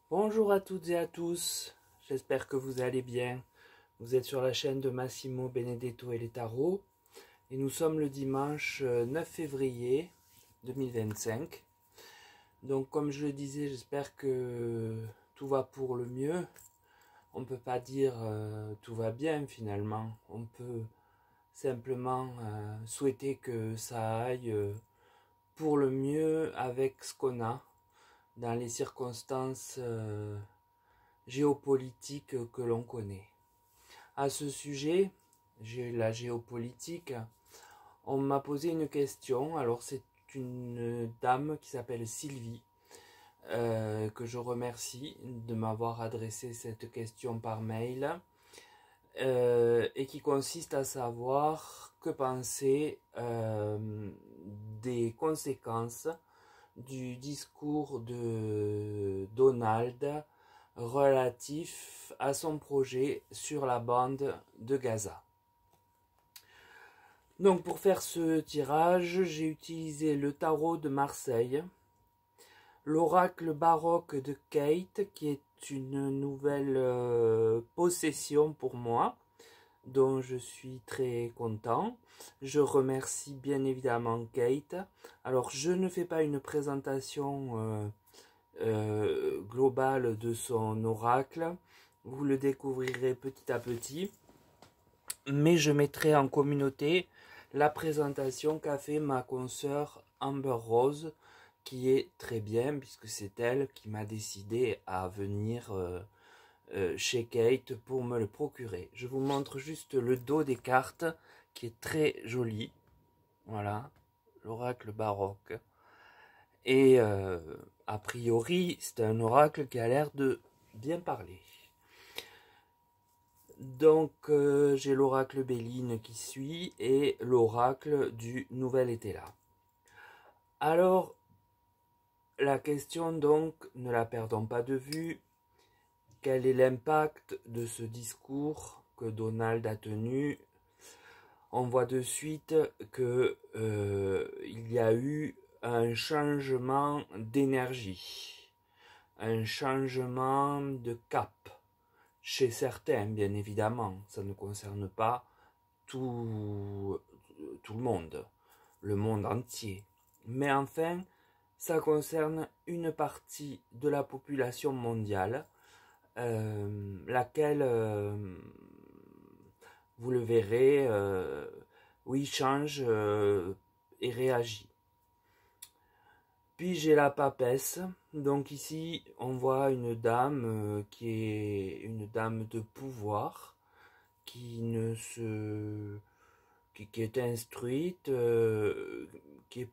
Bonjour à toutes et à tous, j'espère que vous allez bien. Vous êtes sur la chaîne de Massimo Benedetto et les tarots et nous sommes le dimanche 9 février 2025. Donc comme je le disais, j'espère que tout va pour le mieux. On ne peut pas dire tout va bien finalement. On peut simplement souhaiter que ça aille pour le mieux avec ce qu'on a dans les circonstances géopolitique que l'on connaît. À ce sujet, la géopolitique, on m'a posé une question. Alors c'est une dame qui s'appelle Sylvie, que je remercie de m'avoir adressé cette question par mail, et qui consiste à savoir que penser des conséquences du discours de Donald relatif à son projet sur la bande de Gaza. Donc pour faire ce tirage, j'ai utilisé le tarot de Marseille, l'oracle baroque de Kate, qui est une nouvelle possession pour moi, dont je suis très content. Je remercie bien évidemment Kate. Alors je ne fais pas une présentation globale de son oracle, vous le découvrirez petit à petit, mais je mettrai en communauté la présentation qu'a fait ma consoeur Amber Rose, qui est très bien puisque c'est elle qui m'a décidé à venir chez Kate pour me le procurer. Je vous montre juste le dos des cartes qui est très joli. Voilà, l'oracle baroque. Et a priori, c'est un oracle qui a l'air de bien parler. Donc j'ai l'oracle Béline qui suit et l'oracle du nouvel été là. Alors, la question donc, ne la perdons pas de vue, quel est l'impact de ce discours que Donald a tenu? On voit de suite que il y a eu un changement d'énergie, un changement de cap chez certains, bien évidemment. Ça ne concerne pas tout le monde entier. Mais enfin, ça concerne une partie de la population mondiale, laquelle, vous le verrez, oui, change et réagit. Puis j'ai la papesse. Donc ici, on voit une dame qui est une dame de pouvoir, qui ne se, qui est instruite, qui est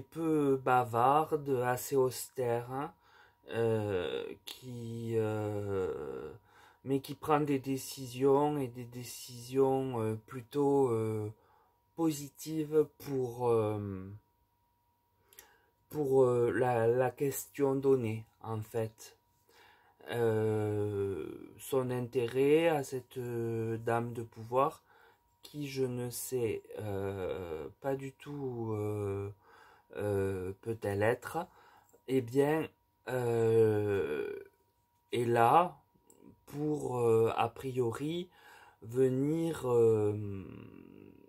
peu bavarde, assez austère, hein, mais qui prend des décisions et des décisions plutôt positives pour la question donnée, en fait. Son intérêt à cette dame de pouvoir, qui je ne sais pas du tout peut-elle être, eh bien, est là pour, a priori, venir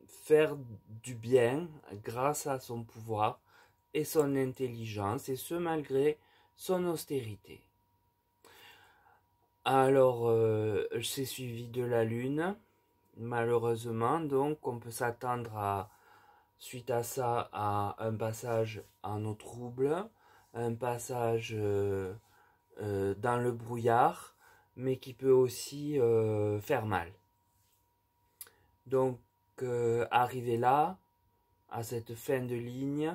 faire du bien grâce à son pouvoir et son intelligence, et ce malgré son austérité. Alors, c'est suivi de la lune, malheureusement, donc on peut s'attendre à, suite à ça, à un passage en eau trouble, un passage dans le brouillard, mais qui peut aussi faire mal. Donc, arrivé là, à cette fin de ligne,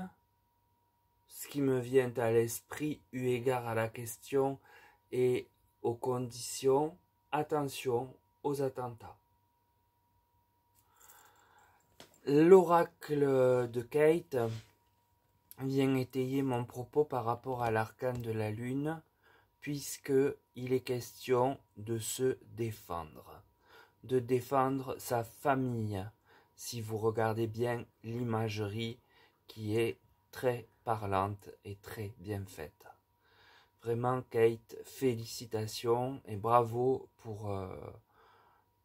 ce qui me vient à l'esprit, eu égard à la question et aux conditions, attention aux attentats. L'oracle de Kate vient étayer mon propos par rapport à l'arcane de la lune, puisque il est question de se défendre, de défendre sa famille, si vous regardez bien l'imagerie qui est très parlante et très bien faite. Vraiment, Kate, félicitations et bravo pour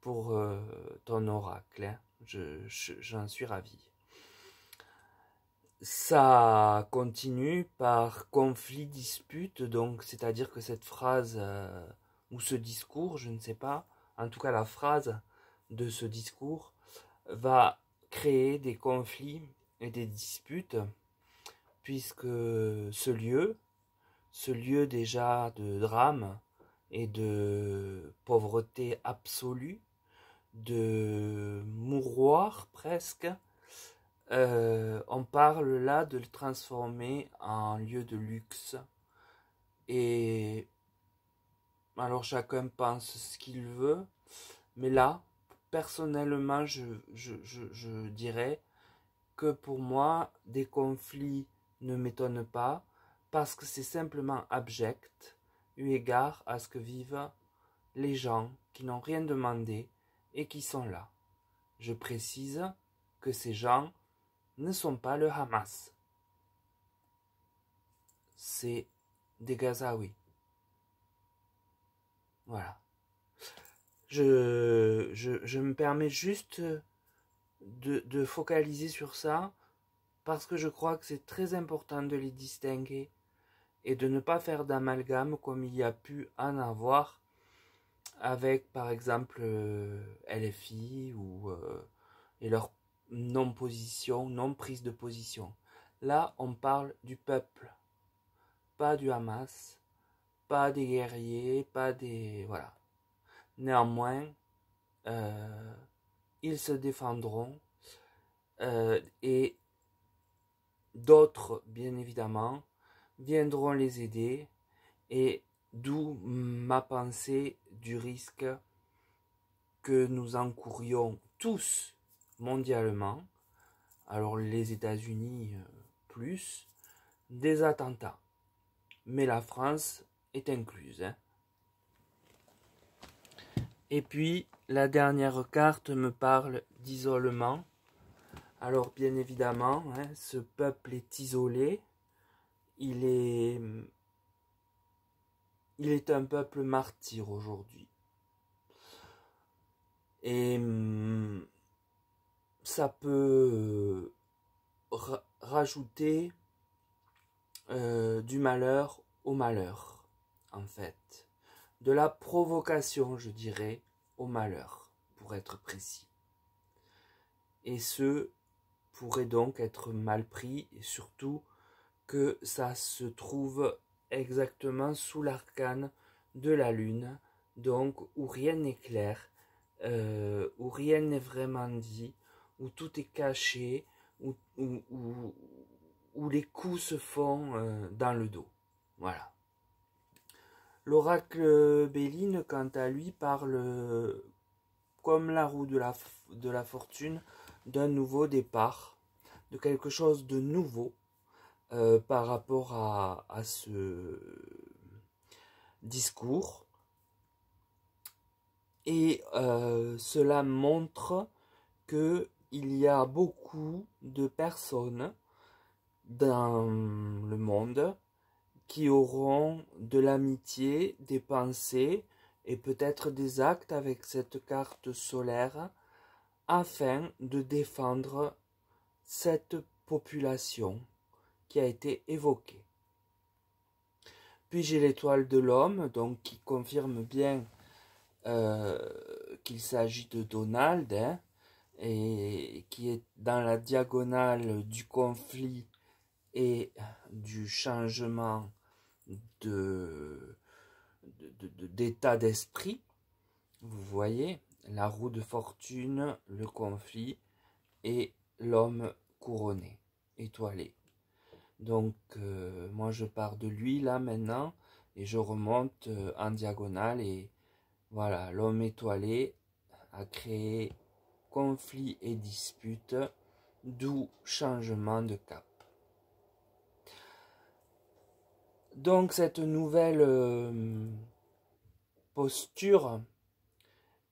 ton oracle. Hein. J'en suis ravi. Ça continue par conflit, dispute, donc c'est-à-dire que cette phrase ou ce discours, je ne sais pas, en tout cas la phrase de ce discours va créer des conflits et des disputes, puisque ce lieu déjà de drame et de pauvreté absolue, de mouroir presque, on parle là de le transformer en lieu de luxe. Et alors chacun pense ce qu'il veut, mais là, personnellement, je dirais que pour moi, des conflits ne m'étonnent pas, parce que c'est simplement abject, eu égard à ce que vivent les gens qui n'ont rien demandé et qui sont là. Je précise que ces gens ne sont pas le Hamas. C'est des Gazaouis. Voilà. Je me permets juste de focaliser sur ça parce que je crois que c'est très important de les distinguer et de ne pas faire d'amalgame comme il y a pu en avoir avec par exemple LFI et leur non-position, non-prise de position. Là, on parle du peuple, pas du Hamas, pas des guerriers, pas des... Voilà. Néanmoins, ils se défendront et d'autres, bien évidemment, viendront les aider et d'où ma pensée du risque que nous encourions tous mondialement, alors les États-Unis plus, des attentats. Mais la France est incluse. Hein. Et puis, la dernière carte me parle d'isolement. Alors, bien évidemment, hein, ce peuple est isolé. Il est un peuple martyr aujourd'hui. Et ça peut rajouter du malheur au malheur, en fait. De la provocation, je dirais, au malheur, pour être précis. Et ce pourrait donc être mal pris, et surtout que ça se trouve exactement sous l'arcane de la lune, donc où rien n'est clair, où rien n'est vraiment dit, où tout est caché, où les coups se font dans le dos. Voilà. L'oracle Béline, quant à lui, parle comme la roue de la fortune d'un nouveau départ, de quelque chose de nouveau par rapport à ce discours. Et cela montre qu'il y a beaucoup de personnes dans le monde qui auront de l'amitié, des pensées et peut-être des actes avec cette carte solaire afin de défendre cette population qui a été évoquée. Puis j'ai l'étoile de l'homme, donc qui confirme bien qu'il s'agit de Donald, hein, et qui est dans la diagonale du conflit et du changement d'état d'esprit. Vous voyez, la roue de fortune, le conflit et l'homme couronné, étoilé. Donc moi je pars de lui là maintenant et je remonte en diagonale et voilà, l'homme étoilé a créé conflit et dispute, d'où changement de cap. Donc cette nouvelle posture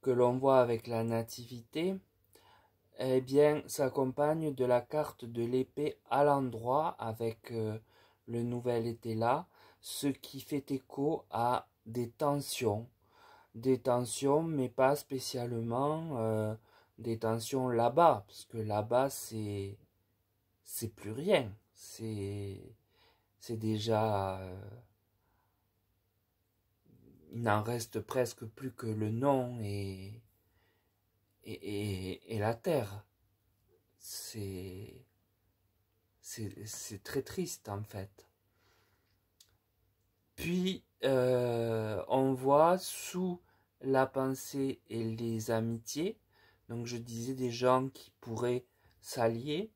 que l'on voit avec la nativité eh bien, s'accompagne de la carte de l'épée à l'endroit avec le nouvel été là, ce qui fait écho à des tensions, mais pas spécialement des tensions là-bas, parce que là-bas c'est plus rien, c'est déjà il n'en reste presque plus que le nom et la terre. C'est c'est très triste en fait. Puis on voit sous la pensée et les amitiés, donc je disais des gens qui pourraient s'allier,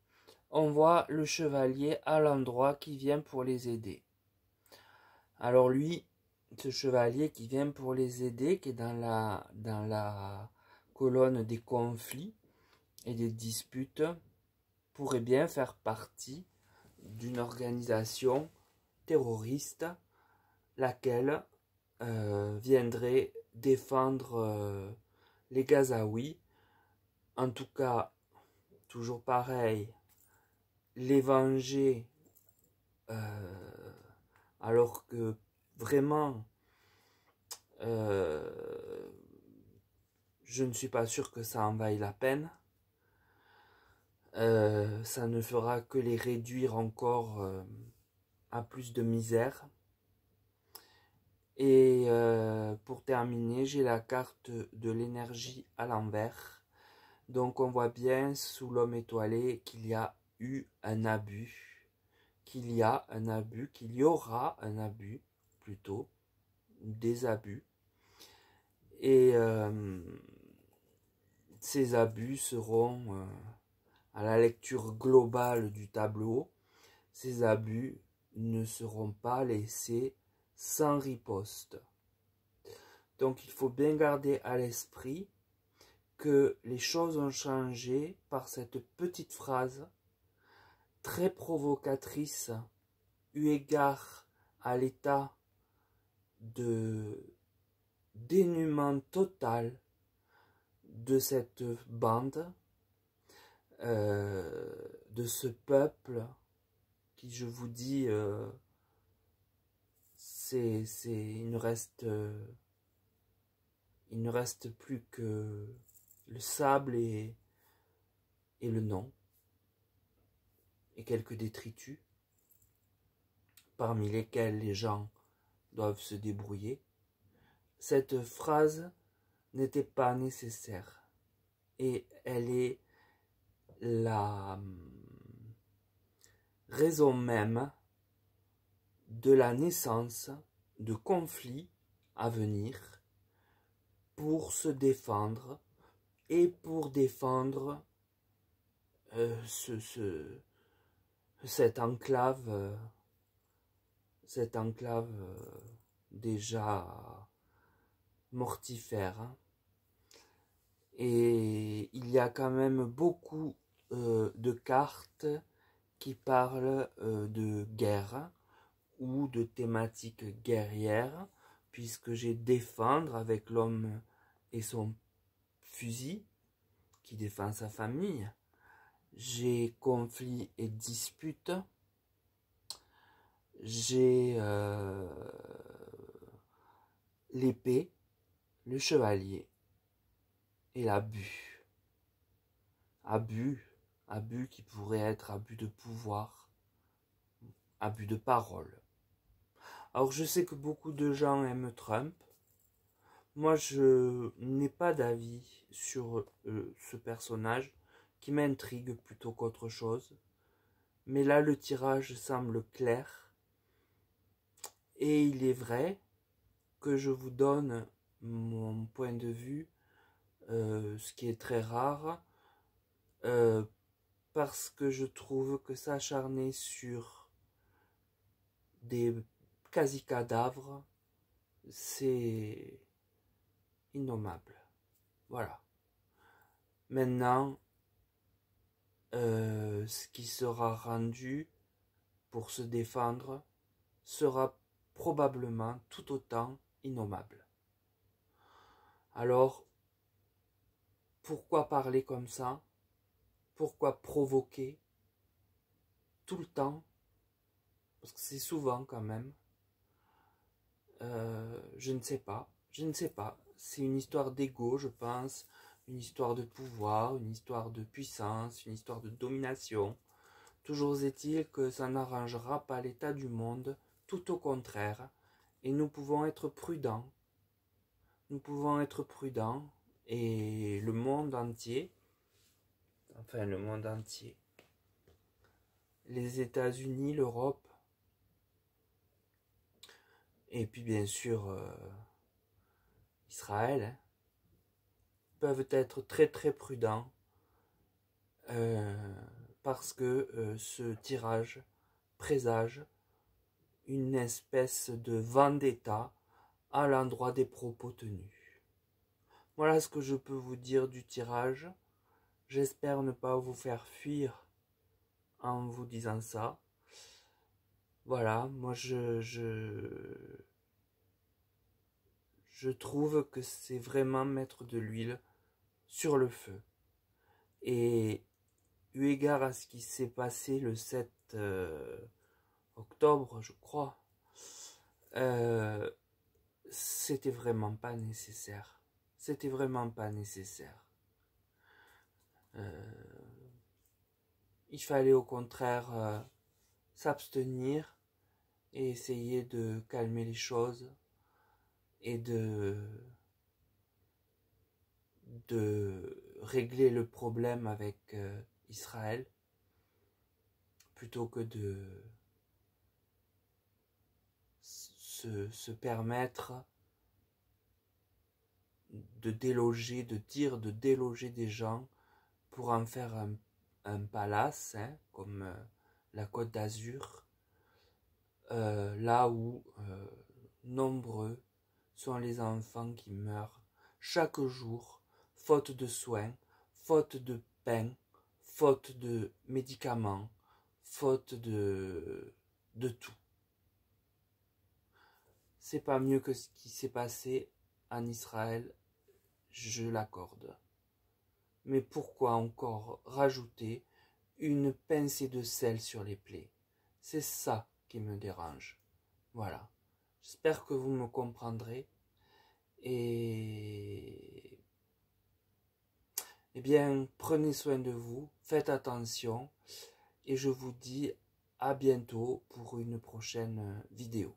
on voit le chevalier à l'endroit qui vient pour les aider. Alors lui, ce chevalier qui vient pour les aider, qui est dans la colonne des conflits et des disputes, pourrait bien faire partie d'une organisation terroriste, laquelle viendrait défendre les Gazaouis. En tout cas, toujours pareil, les venger, alors que vraiment, je ne suis pas sûr que ça en vaille la peine. Ça ne fera que les réduire encore à plus de misère. Et pour terminer, j'ai la carte de l'énergie à l'envers. Donc on voit bien sous l'homme étoilé qu'il y a eu un abus, qu'il y a un abus, qu'il y aura un abus, plutôt, des abus. Et ces abus seront, à la lecture globale du tableau, ces abus ne seront pas laissés sans riposte. Donc il faut bien garder à l'esprit que les choses ont changé par cette petite phrase très provocatrice eu égard à l'état de dénuement total de cette bande, de ce peuple qui, je vous dis, il ne reste plus que le sable et le nom, et quelques détritus, parmi lesquels les gens doivent se débrouiller. Cette phrase n'était pas nécessaire, et elle est la raison même de la naissance de conflits à venir pour se défendre et pour défendre cette enclave, déjà mortifère. Hein. Et il y a quand même beaucoup de cartes qui parlent de guerre ou de thématiques guerrières, puisque j'ai défendre avec l'homme et son fusil, qui défend sa famille. J'ai conflit et dispute. J'ai l'épée, le chevalier et l'abus. Abus qui pourrait être abus de pouvoir, abus de parole. Alors je sais que beaucoup de gens aiment Trump. Moi je n'ai pas d'avis sur ce personnage qui m'intrigue plutôt qu'autre chose. Mais là le tirage semble clair. Et il est vrai que je vous donne mon point de vue, ce qui est très rare, parce que je trouve que s'acharner sur des quasi-cadavres, c'est innommable. Voilà. Maintenant, ce qui sera rendu pour se défendre sera probablement tout autant innommable. Alors, pourquoi parler comme ça? Pourquoi provoquer tout le temps? Parce que c'est souvent quand même. Je ne sais pas. Je ne sais pas. C'est une histoire d'ego, je pense. Une histoire de pouvoir, une histoire de puissance, une histoire de domination. Toujours est-il que ça n'arrangera pas l'état du monde, tout au contraire. Et nous pouvons être prudents. Nous pouvons être prudents. Et le monde entier, enfin le monde entier, les États-Unis, l'Europe, et puis bien sûr Israël, hein, peuvent être très très prudents parce que ce tirage présage une espèce de vendetta à l'endroit des propos tenus. Voilà ce que je peux vous dire du tirage. J'espère ne pas vous faire fuir en vous disant ça. Voilà, moi je trouve que c'est vraiment mettre de l'huile sur le feu. Et eu égard à ce qui s'est passé le 7 octobre, je crois, c'était vraiment pas nécessaire. C'était vraiment pas nécessaire. Il fallait au contraire s'abstenir et essayer de calmer les choses et de régler le problème avec Israël plutôt que de se permettre de déloger, de déloger des gens pour en faire un palace, hein, comme la Côte d'Azur, là où nombreux sont les enfants qui meurent chaque jour, faute de soins, faute de pain, faute de médicaments, faute de tout. C'est pas mieux que ce qui s'est passé en Israël, je l'accorde. Mais pourquoi encore rajouter une pincée de sel sur les plaies? C'est ça qui me dérange. Voilà. J'espère que vous me comprendrez. Et eh bien, prenez soin de vous, faites attention. Et je vous dis à bientôt pour une prochaine vidéo.